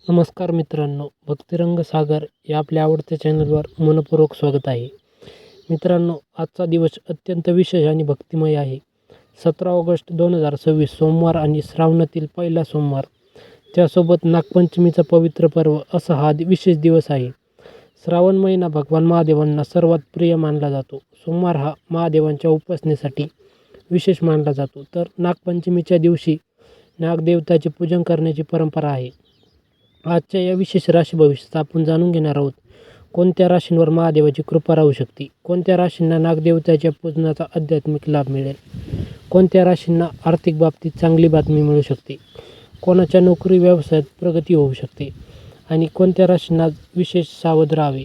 नमस्कार मित्रांनो, भक्तिरंग सागर या आपल्या आवडत्या चॅनलवर मनपूर्वक स्वागत आहे. मित्रांनो, आजचा दिवस अत्यंत विशेष आणि भक्तिमय आहे. 17 ऑगस्ट 2026 सोमवार आणि श्रावणातील पहिला सोमवार, त्यासोबत नागपंचमीचा पवित्र पर्व असा हा विशेष दिवस आहे. श्रावण महिना भगवान महादेवांना सर्वात प्रिय मानला जातो. सोमवार हा महादेवांच्या उपासनेसाठी विशेष मानला जातो. तर नागपंचमीच्या दिवशी नागदेवताचे पूजन करण्याची परंपरा आहे. आजच्या या विशेष राशी भविष्याचा आपण जाणून घेणार आहोत. कोणत्या राशींवर महादेवाची कृपा राहू शकते, कोणत्या राशींना नागदेवताच्या पूजनाचा आध्यात्मिक लाभ मिळेल, कोणत्या राशींना आर्थिक बाबतीत चांगली बातमी मिळू शकते, कोणाच्या नोकरी व्यवसायात प्रगती होऊ शकते आणि कोणत्या राशींना विशेष सावध राहावे.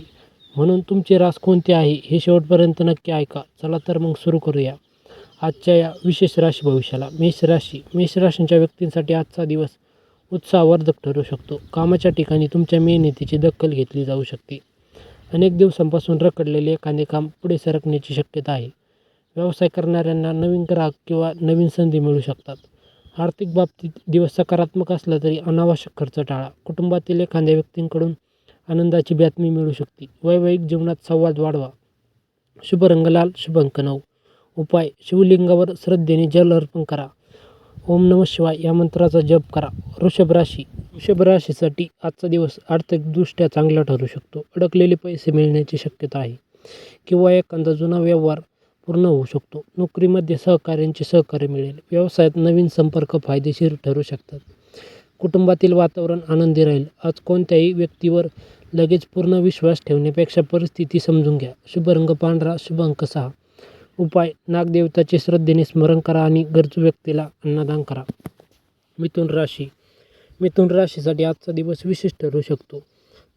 म्हणून तुमची रास कोणती आहे हे शेवटपर्यंत नक्की ऐका. चला तर मग सुरू करूया आजच्या या विशेष राशी भविष्याला. मेष राशी. मेष राशींच्या व्यक्तींसाठी आजचा दिवस उत्साहवर्धक ठरू शकतो. कामाच्या ठिकाणी तुमच्या मेहनतीची दखल घेतली जाऊ शकते. अनेक दिवसांपासून रखडलेले एखादे काम पुढे सरकण्याची शक्यता आहे. व्यवसाय करणाऱ्यांना नवीन ग्राहक किंवा नवीन संधी मिळू शकतात. आर्थिक बाबतीत दिवस सकारात्मक असला तरी अनावश्यक खर्च टाळा. कुटुंबातील एखाद्या व्यक्तींकडून आनंदाची बातमी मिळू शकते. वैवाहिक जीवनात संवाद वाढवा. शुभ रंग लाल, शुभ अंक 9. उपाय: शिवलिंगावर श्रद्धेने जल अर्पण करा. ओम नमः शिवाय या मंत्राचा जप करा. वृषभ राशी. वृषभ राशीसाठी आजचा दिवस आर्थिकदृष्ट्या चांगला ठरू शकतो. अडकलेले पैसे मिळण्याची शक्यता आहे किंवा एखादा जुना व्यवहार पूर्ण होऊ शकतो. नोकरीमध्ये सहकाऱ्यांचे सहकार्य मिळेल. व्यवसायात नवीन संपर्क फायदेशीर ठरू शकतात. कुटुंबातील वातावरण आनंदी राहील. आज कोणत्याही व्यक्तीवर लगेच पूर्ण विश्वास ठेवण्यापेक्षा परिस्थिती समजून घ्या. शुभ रंग पांढरा, शुभ अंक 6. उपाय: नागदेवताचे श्रद्धेने स्मरण करा आणि गरजू व्यक्तीला अन्नदान करा. मिथुन राशी. मिथुन राशीसाठी आजचा दिवस विशेष ठरू शकतो.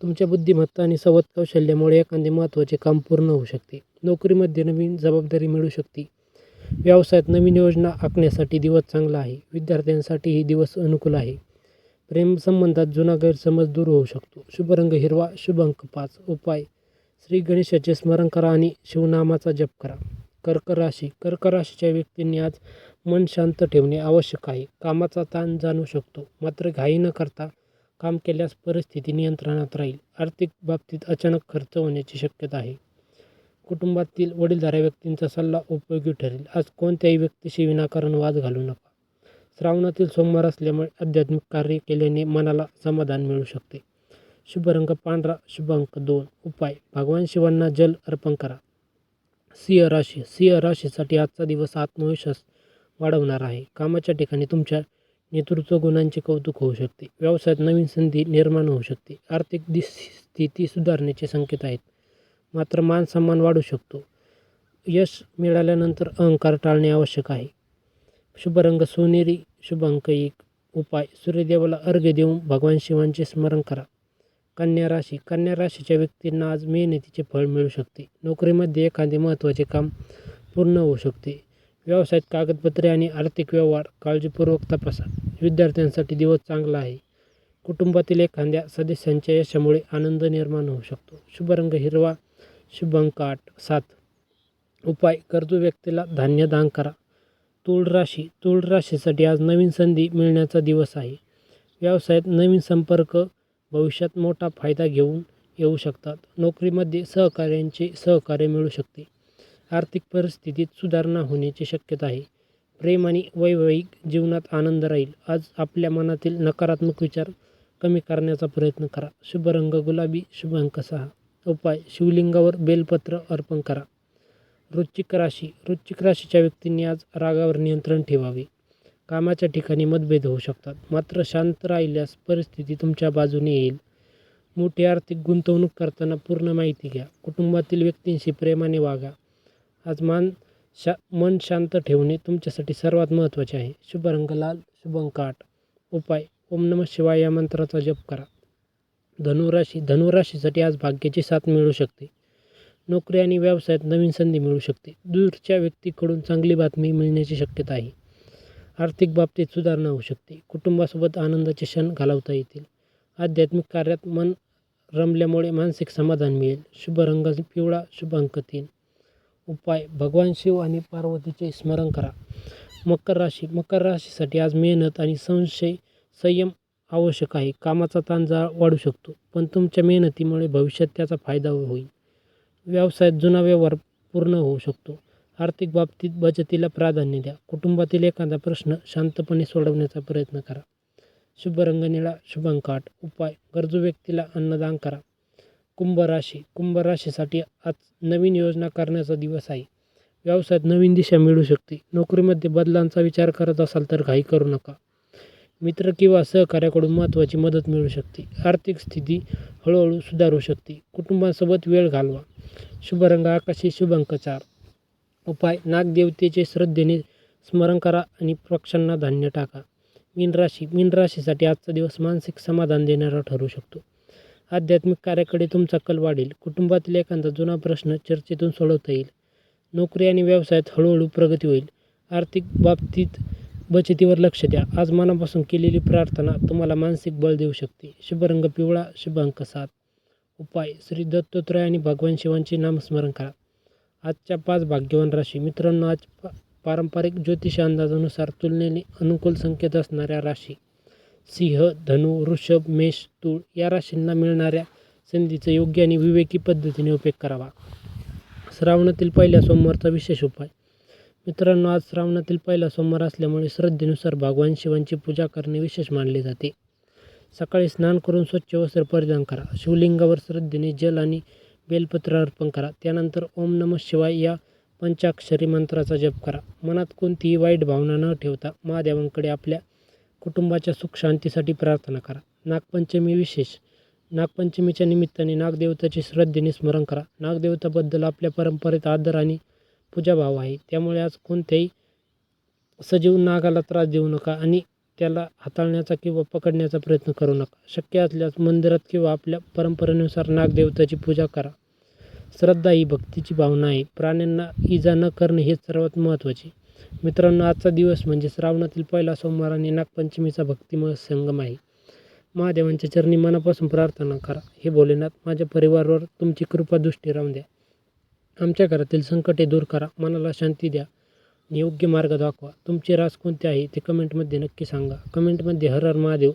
तुमच्या बुद्धिमत्ता आणि संवाद कौशल्यामुळे एखादे महत्त्वाचे काम पूर्ण होऊ शकते. नोकरीमध्ये नवीन जबाबदारी मिळू शकते. व्यवसायात नवीन योजना आखण्यासाठी दिवस चांगला आहे. विद्यार्थ्यांसाठी ही दिवस अनुकूल आहे. प्रेमसंबंधात जुना गैरसमज दूर होऊ शकतो. शुभ रंग हिरवा, शुभ अंक 5. उपाय: श्री गणेशाचे स्मरण करा आणि शिवनामाचा जप करा. कर्क राशी. कर्क राशीच्या व्यक्तींनी आज मन शांत ठेवणे आवश्यक आहे. कामाचा ताण जाणू शकतो, मात्र घाई न करता काम केल्यास परिस्थिती नियंत्रणात राहील. आर्थिक बाबतीत अचानक खर्च होण्याची शक्यता आहे. कुटुंबातील वडीलधाऱ्या व्यक्तींचा सल्ला उपयोगी ठरेल. आज कोणत्याही व्यक्तीशी विनाकारण वाद घालू नका. श्रावणातील सोमवार असल्यामुळे आध्यात्मिक कार्य केल्याने मनाला समाधान मिळू शकते. शुभ रंग पांढरा, शुभ अंक 2. उपाय: भगवान शिवांना जल अर्पण करा. सिंह राशी. सिंह राशीसाठी आजचा दिवस आत्मविश्वास वाढवणार आहे. कामाच्या ठिकाणी तुमच्या नेतृत्व गुणांचे कौतुक होऊ शकते. व्यवसायात नवीन संधी निर्माण होऊ शकते. आर्थिक स्थिती सुधारण्याचे संकेत आहेत, मात्र मान सन्मान वाढू शकतो. यश मिळाल्यानंतर अहंकार टाळणे आवश्यक आहे. शुभ रंग सोनेरी, शुभ अंक 1. उपाय: सूर्यदेवाला अर्घ्य देऊन भगवान शिवांचे स्मरण करा. कन्या राशी. कन्या राशीच्या व्यक्तींना आज मेहनतीचे फळ मिळू शकते. नोकरीमध्ये एखादे महत्त्वाचे काम पूर्ण होऊ शकते. व्यवसायात कागदपत्रे आणि आर्थिक व्यवहार काळजीपूर्वक तपासा. विद्यार्थ्यांसाठी दिवस चांगला आहे. कुटुंबातील एखाद्या सदस्यांच्या यशामुळे आनंद निर्माण होऊ शकतो. शुभ रंग हिरवा, शुभ अंक 7. उपाय: गरजू व्यक्तीला धान्य दान करा. तूळ राशी. तूळ राशीसाठी आज नवीन संधी मिळण्याचा दिवस आहे. व्यवसायात नवीन संपर्क भविष्यात मोठा फायदा घेऊन येऊ शकतात. नोकरीमध्ये सहकाऱ्यांचे सहकार्य मिळू शकते. आर्थिक परिस्थितीत सुधारणा होण्याची शक्यता आहे. प्रेम आणि वैवाहिक जीवनात आनंद राहील. आज आपल्या मनातील नकारात्मक विचार कमी करण्याचा प्रयत्न करा. शुभ रंग गुलाबी, शुभ अंक 6. उपाय: शिवलिंगावर बेलपत्र अर्पण करा. वृश्चिक राशी. वृश्चिक राशीच्या व्यक्तींनी आज रागावर नियंत्रण ठेवावे. कामाच्या ठिकाणी मतभेद होऊ शकतात, मात्र शांत राहिल्यास परिस्थिती तुमच्या बाजूने येईल. मोठी आर्थिक गुंतवणूक करताना पूर्ण माहिती घ्या. कुटुंबातील व्यक्तींशी प्रेमाने वागा. आज मन शांत ठेवणे तुमच्यासाठी सर्वात महत्त्वाचे आहे. शुभ रंग लाल, शुभ अंक 8. उपाय: ओम नमः शिवाय या मंत्राचा जप करा. धनुराशी. धनुराशीसाठी आज भाग्याची साथ मिळू शकते. नोकरी आणि व्यवसायात नवीन संधी मिळू शकते. दूरच्या व्यक्तीकडून चांगली बातमी मिळण्याची शक्यता आहे. आर्थिक बाबतीत सुधारणा होऊ शकते. कुटुंबासोबत आनंदाचे क्षण घालवता येतील. आध्यात्मिक कार्यात मन रमल्यामुळे मानसिक समाधान मिळेल. शुभ रंग पिवळा, शुभ अंक 3. उपाय: भगवान शिव आणि पार्वतीचे स्मरण करा. मकर राशी. मकर राशीसाठी आज मेहनत आणि संयम आवश्यक आहे. कामाचा ताण वाढू शकतो, पण तुमच्या मेहनतीमुळे भविष्यात त्याचा फायदा होईल. व्यवसायात जुना व्यवहार पूर्ण होऊ शकतो. आर्थिक बाबतीत बचतीला प्राधान्य द्या. कुटुंबातील एखादा प्रश्न शांतपणे सोडवण्याचा प्रयत्न करा. शुभ रंग निळा, शुभ अंक 8. उपाय: गरजू व्यक्तीला अन्नदान करा. कुंभ राशी. कुंभ राशीसाठी आज नवीन योजना करण्याचा दिवस आहे. व्यवसायात नवीन दिशा मिळू शकते. नोकरीमध्ये बदलांचा विचार करत असाल तर घाई करू नका. मित्र किंवा सहकार्याकडून महत्त्वाची मदत मिळू शकते. आर्थिक स्थिती हळूहळू सुधारू शकते. कुटुंबासोबत वेळ घालवा. शुभ रंग आकाशी, शुभ अंक 4. उपाय: नागदेवतेचे श्रद्धेने स्मरण करा आणि पक्ष्यांना धान्य टाका. मीन राशी. मीन राशीसाठी आजचा दिवस मानसिक समाधान देणारा ठरू शकतो. आध्यात्मिक कार्याकडे तुमचा कल वाढेल. कुटुंबातील एखादा जुना प्रश्न चर्चेतून सोडवता येईल. नोकरी आणि व्यवसायात हळूहळू प्रगती होईल. आर्थिक बाबतीत बचतीवर लक्ष द्या. आज मनापासून केलेली प्रार्थना तुम्हाला मानसिक बळ देऊ शकते. शुभ रंग पिवळा, शुभ अंक 7. उपाय: श्री दत्तात्रय आणि भगवान शिवांचे नामस्मरण करा. आजच्या 5 भाग्यवान राशी. मित्रांनो, आज पारंपरिक ज्योतिष अंदाजानुसार तुलनेने अनुकूल संकेत असणाऱ्या राशी: सिंह, धनु, वृषभ, मेष, तूळ या राशींना मिळणाऱ्या संधीचा योग्य आणि विवेकी पद्धतीने उपयोग करावा. श्रावणातील पहिल्या सोमवारचा विशेष उपाय. मित्रांनो, आज श्रावणातील पहिला सोमवार असल्यामुळे श्रद्धेनुसार भगवान शिवांची पूजा करणे विशेष मानले जाते. सकाळी स्नान करून स्वच्छ वस्त्र परिधान करा. शिवलिंगावर श्रद्धेने जल आणि बेलपत्र अर्पण करा. त्यानंतर ओम नमः शिवाय या पंचाक्षरी मंत्राचा जप करा. मनात कोणतीही वाईट भावना न ठेवता महादेवांकडे आपल्या कुटुंबाच्या सुख शांतीसाठी प्रार्थना करा. नागपंचमी विशेष. नागपंचमीच्या निमित्ताने नागदेवताचे श्रद्धेने स्मरण करा. नागदेवताबद्दल आपल्या परंपरेत आदर आणि पूजाभाव आहे. त्यामुळे आज कोणत्याही सजीव नागाला त्रास देऊ नका आणि त्याला हाताळण्याचा किंवा पकडण्याचा प्रयत्न करू नका. शक्य असल्यास मंदिरात किंवा आपल्या परंपरेनुसार नागदेवताची पूजा करा. श्रद्धा ही भक्तीची भावना आहे. प्राण्यांना इजा न करणे हेच सर्वात महत्त्वाचे. मित्रांनो, आजचा दिवस म्हणजे श्रावणातील पहिला सोमवार आणि नागपंचमीचा भक्तिमय संगम आहे. महादेवांच्या चरणी मनापासून प्रार्थना करा. हे भोलेनाथ, माझ्या परिवारावर तुमची कृपा दृष्टी राहून द्या. आमच्या घरातील संकटे दूर करा. मनाला शांती द्या आणि योग्य मार्ग दाखवा. तुमची रास कोणती आहे ते कमेंटमध्ये नक्की सांगा. कमेंटमध्ये हर हर महादेव,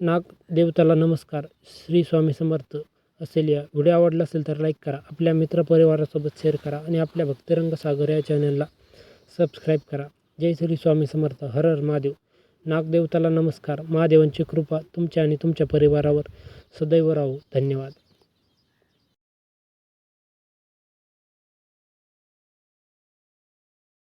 नागदेवताला नमस्कार, श्री स्वामी समर्थ असेल. या व्हिडिओ आवडला असेल तर लाईक करा. आपल्या मित्रपरिवारासोबत शेअर करा आणि आपल्या भक्तिरंग सागर या चॅनलला सबस्क्राईब करा. जय श्री स्वामी समर्थ. हर हर महादेव. नागदेवताला नमस्कार. महादेवांची कृपा तुमच्या आणि तुमच्या परिवारावर सदैव राहो. धन्यवाद.